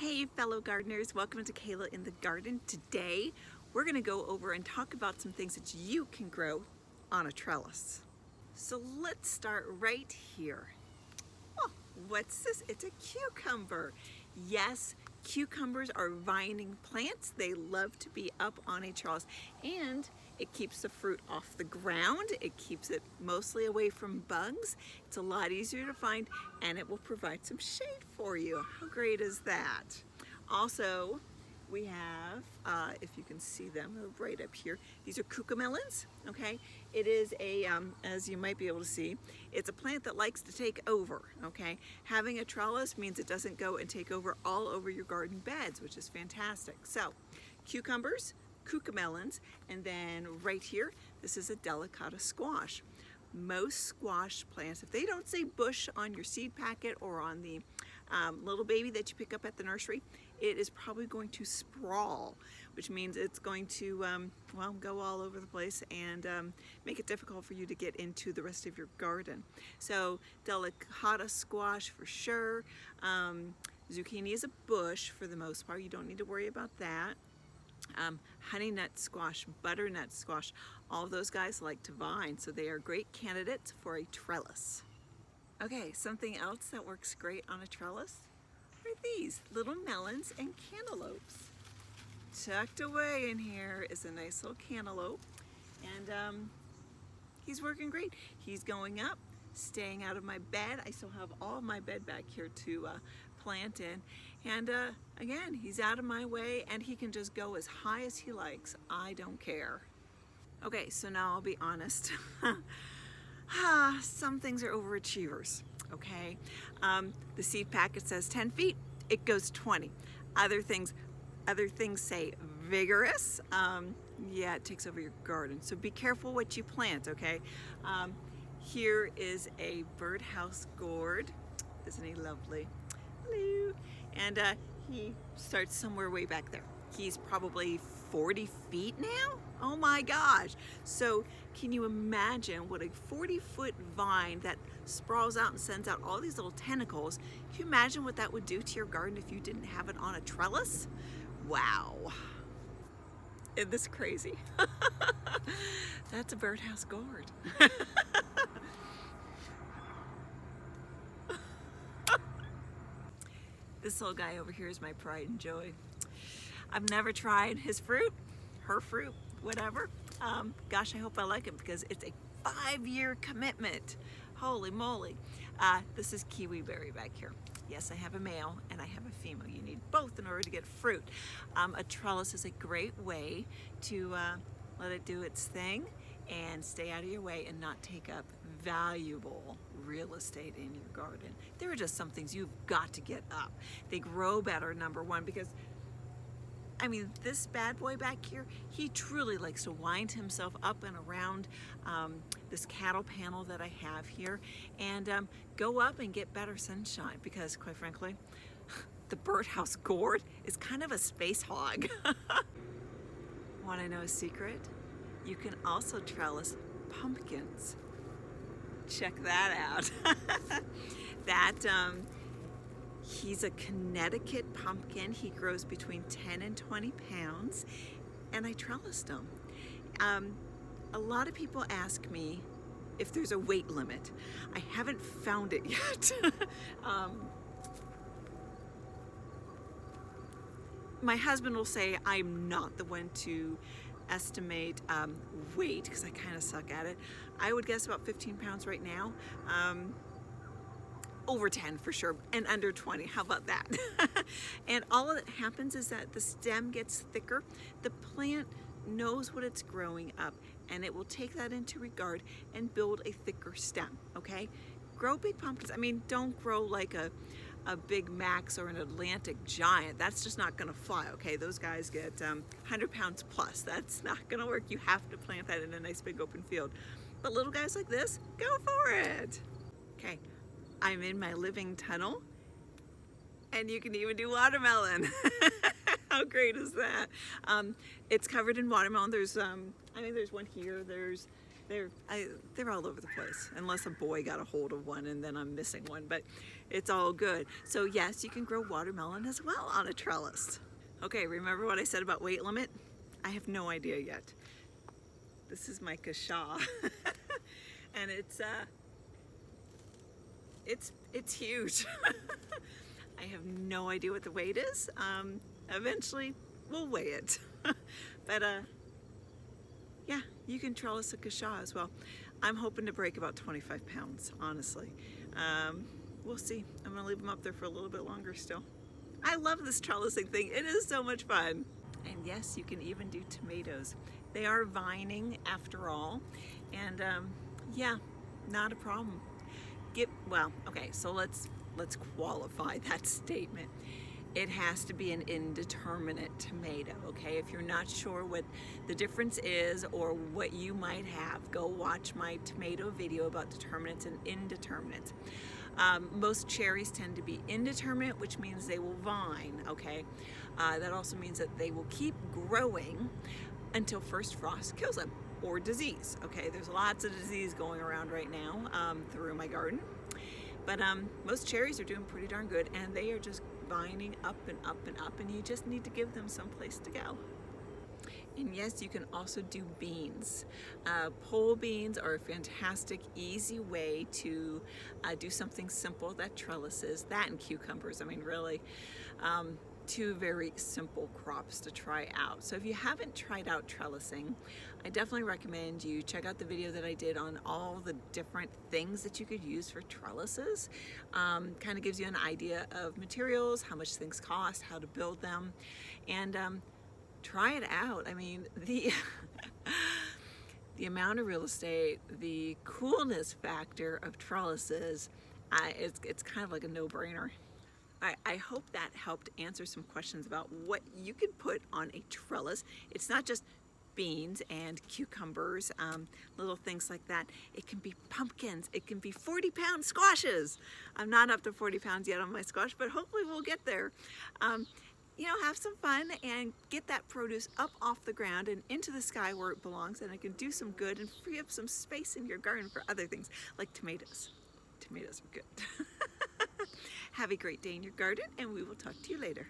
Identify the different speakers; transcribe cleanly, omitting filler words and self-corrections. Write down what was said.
Speaker 1: Hey fellow gardeners, welcome to Kayla in the Garden. Today we're going to go over and talk about some things that you can grow on a trellis. So let's start right here. Oh, what's this? It's a cucumber. Yes, cucumbers are vining plants. They love to be up on a trellis, and it keeps the fruit off the ground. It keeps it mostly away from bugs. It's a lot easier to find, and it will provide some shade for you. How great is that? Also, we have, if you can see them right up here, these are melons. Okay? It is a, as you might be able to see, it's a plant that likes to take over, okay? Having a trellis means it doesn't go and take over all over your garden beds, which is fantastic. So, cucumbers, melons, and then right here, this is a delicata squash. Most squash plants, if they don't say bush on your seed packet or on the little baby that you pick up at the nursery, it is probably going to sprawl, which means it's going to, well, go all over the place and make it difficult for you to get into the rest of your garden. So delicata squash for sure. Zucchini is a bush for the most part. You don't need to worry about that. Honey nut squash, butternut squash, all of those guys like to vine, so they are great candidates for a trellis. Okay, something else that works great on a trellis are these little melons and cantaloupes. Tucked away in here is a nice little cantaloupe, and he's working great. He's going up, staying out of my bed. I still have all of my bed back here to plant in, and again, he's out of my way, and he can just go as high as he likes. I don't care. Okay, so now I'll be honest. Some things are overachievers, okay? The seed packet says 10 feet, it goes 20. Other things say vigorous. Yeah, it takes over your garden. So be careful what you plant, okay? Here is a birdhouse gourd. Isn't he lovely? Hello. And he starts somewhere way back there. He's probably 40 feet now? Oh my gosh. So can you imagine what a 40-foot vine that sprawls out and sends out all these little tentacles? Can you imagine what that would do to your garden if you didn't have it on a trellis? Wow. Isn't this crazy? That's a birdhouse gourd. This little guy over here is my pride and joy. I've never tried his fruit, her fruit, whatever. Gosh, I hope I like it because it's a 5-year commitment. Holy moly. This is kiwi berry back here. Yes, I have a male and I have a female. You need both in order to get fruit. A trellis is a great way to let it do its thing and stay out of your way and not take up valuable real estate in your garden. There are just some things you've got to get up. They grow better, number one, because I mean, this bad boy back here, he truly likes to wind himself up and around this cattle panel that I have here and go up and get better sunshine because, quite frankly, the birdhouse gourd is kind of a space hog. Want to know a secret? You can also trellis pumpkins. Check that out. He's a Connecticut pumpkin. He grows between 10 and 20 pounds, and I trellised him. A lot of people ask me if there's a weight limit. I haven't found it yet. My husband will say I'm not the one to estimate weight because I kind of suck at it. I would guess about 15 pounds right now. Over 10 for sure, and under 20, how about that? And all that happens is that the stem gets thicker. The plant knows what it's growing up, and it will take that into regard and build a thicker stem, okay? Grow big pumpkins. I mean, don't grow like a Big Max or an Atlantic giant. That's just not gonna fly, okay? Those guys get 100 pounds plus. That's not gonna work. You have to plant that in a nice big open field. But little guys like this, go for it. Okay. I'm in my living tunnel, and you can even do watermelon. How great is that? It's covered in watermelon. There's, I think there's one here. There's they're all over the place, unless a boy got a hold of one and then I'm missing one, but it's all good. So yes, you can grow watermelon as well on a trellis. Okay, remember what I said about weight limit? I have no idea yet. This is my kasha, and it's huge. I have no idea what the weight is. Eventually we'll weigh it. But yeah, you can trellis a kasha as well. I'm hoping to break about 25 pounds, honestly. We'll see. I'm gonna leave them up there for a little bit longer still. I love this trellising thing. It is so much fun. And yes, you can even do tomatoes. They are vining after all. And yeah, not a problem. Well, okay, so let's qualify that statement. It has to be an indeterminate tomato, okay? If you're not sure what the difference is or what you might have, go watch my tomato video about determinants and indeterminates. Most cherries tend to be indeterminate, which means they will vine, okay? That also means that they will keep growing until first frost kills them, or disease, okay? There's lots of disease going around right now through my garden. But most cherries are doing pretty darn good, and they are just vining up and up and up, and you just need to give them some place to go. And yes, you can also do beans. Pole beans are a fantastic, easy way to do something simple that trellises, that and cucumbers. I mean, really, two very simple crops to try out. So if you haven't tried out trellising, I definitely recommend you check out the video that I did on all the different things that you could use for trellises. Kind of gives you an idea of materials, how much things cost, how to build them, and try it out. I mean, the amount of real estate, the coolness factor of trellises, it's kind of like a no-brainer. I hope that helped answer some questions about what you can put on a trellis. It's not just beans and cucumbers, little things like that. It can be pumpkins. It can be 40-pound squashes. I'm not up to 40 pounds yet on my squash, but hopefully we'll get there. You know, have some fun and get that produce up off the ground and into the sky where it belongs, and it can do some good and free up some space in your garden for other things like tomatoes. Tomatoes are good. Have a great day in your garden, and we will talk to you later.